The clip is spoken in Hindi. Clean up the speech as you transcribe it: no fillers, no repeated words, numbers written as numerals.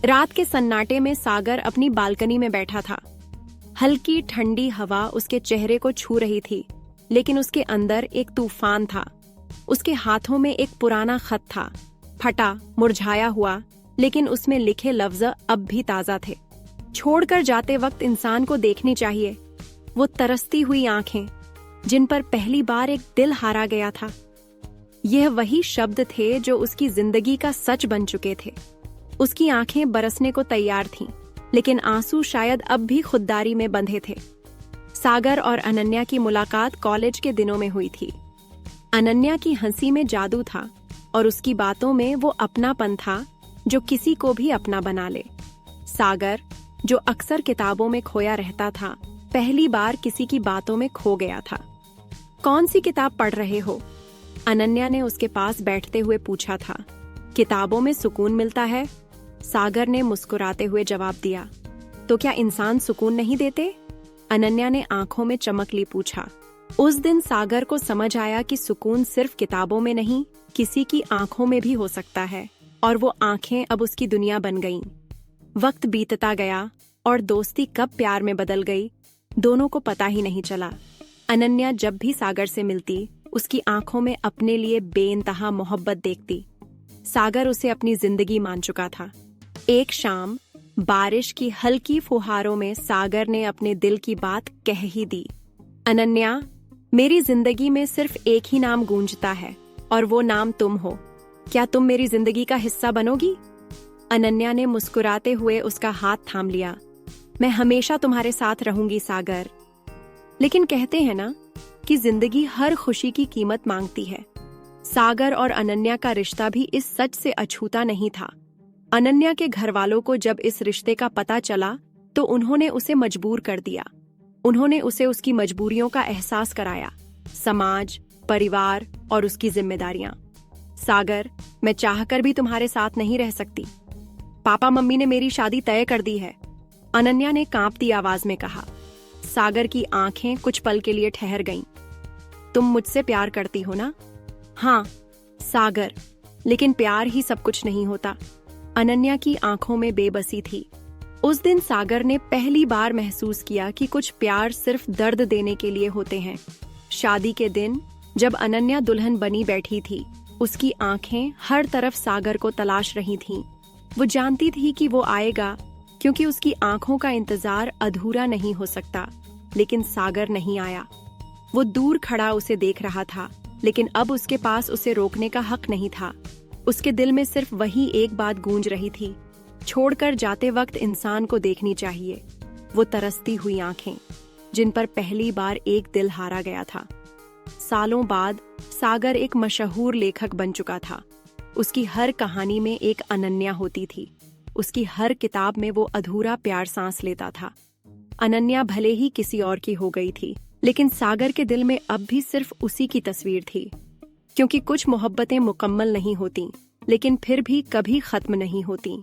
रात के सन्नाटे में सागर अपनी बालकनी में बैठा था। हल्की ठंडी हवा उसके चेहरे को छू रही थी, लेकिन उसके अंदर एक तूफान था। उसके हाथों में एक पुराना खत था, फटा, मुरझाया हुआ, लेकिन उसमें लिखे लफ्ज अब भी ताजा थे। छोड़कर जाते वक्त इंसान को देखनी चाहिए वो तरसती हुई आंखें, जिन पर पहली बार एक दिल हारा गया था। यह वही शब्द थे जो उसकी जिंदगी का सच बन चुके थे। उसकी आंखें बरसने को तैयार थीं, लेकिन आंसू शायद अब भी खुददारी में बंधे थे। सागर और अनन्या की मुलाकात कॉलेज के दिनों में हुई थी। अनन्या की हंसी में जादू था और उसकी बातों में वो अपनापन था जो किसी को भी अपना बना ले। सागर, जो अक्सर किताबों में खोया रहता था, पहली बार किसी की बातों में खो गया था। कौन सी किताब पढ़ रहे हो? अनन्या ने उसके पास बैठते हुए पूछा था। किताबों में सुकून मिलता है, सागर ने मुस्कुराते हुए जवाब दिया। तो क्या इंसान सुकून नहीं देते? अनन्या ने आंखों में चमक ली पूछा। उस दिन सागर को समझ आया कि सुकून सिर्फ किताबों में नहीं, किसी की आंखों में भी हो सकता है, और वो आंखें अब उसकी दुनिया बन गईं। वक्त बीतता गया और दोस्ती कब प्यार में बदल गई, दोनों को पता ही नहीं चला। अनन्या जब भी सागर से मिलती, उसकी आंखों में अपने लिए बेइंतहा मोहब्बत देखती। सागर उसे अपनी जिंदगी मान चुका था। एक शाम बारिश की हल्की फुहारों में सागर ने अपने दिल की बात कह ही दी। अनन्या, मेरी जिंदगी में सिर्फ एक ही नाम गूंजता है, और वो नाम तुम हो। क्या तुम मेरी जिंदगी का हिस्सा बनोगी? अनन्या ने मुस्कुराते हुए उसका हाथ थाम लिया। मैं हमेशा तुम्हारे साथ रहूंगी सागर। लेकिन कहते हैं ना कि जिंदगी हर खुशी की कीमत मांगती है। सागर और अनन्या का रिश्ता भी इस सच से अछूता नहीं था। अनन्या के घर वालों को जब इस रिश्ते का पता चला तो उन्होंने उसे मजबूर कर दिया। उन्होंने उसे उसकी मजबूरियों का एहसास कराया, समाज, परिवार और उसकी जिम्मेदारियां। सागर, मैं चाहकर भी तुम्हारे साथ नहीं रह सकती। पापा मम्मी ने मेरी शादी तय कर दी है, अनन्या ने कांपती आवाज में कहा। सागर की आंखें कुछ पल के लिए ठहर गईं। तुम मुझसे प्यार करती हो ना? हाँ सागर, लेकिन प्यार ही सब कुछ नहीं होता। अनन्या की आंखों में बेबसी थी। उस दिन सागर ने पहली बार महसूस किया कि कुछ प्यार सिर्फ दर्द देने के लिए होते हैं। शादी के दिन जब अनन्या दुल्हन बनी बैठी थी, उसकी आंखें हर तरफ सागर को तलाश रही थीं। वो जानती थी कि वो आएगा, क्योंकि उसकी आंखों का इंतजार अधूरा नहीं हो सकता। लेकिन सागर नहीं आया। वो दूर खड़ा उसे देख रहा था, लेकिन अब उसके पास उसे रोकने का हक नहीं था। उसके दिल में सिर्फ वही एक बात गूंज रही थी, छोड़कर जाते वक्त इंसान को देखनी चाहिए। वो तरसती हुई आंखें, जिन पर पहली बार एक दिल हारा गया था। सालों बाद सागर एक मशहूर लेखक बन चुका था। उसकी हर कहानी में एक अनन्या होती थी। उसकी हर किताब में वो अधूरा प्यार सांस लेता था। अनन्या भले ही किसी और की हो गई थी, लेकिन सागर के दिल में अब भी सिर्फ उसी की तस्वीर थी। क्योंकि कुछ मोहब्बतें मुकम्मल नहीं होती, लेकिन फिर भी कभी खत्म नहीं होती।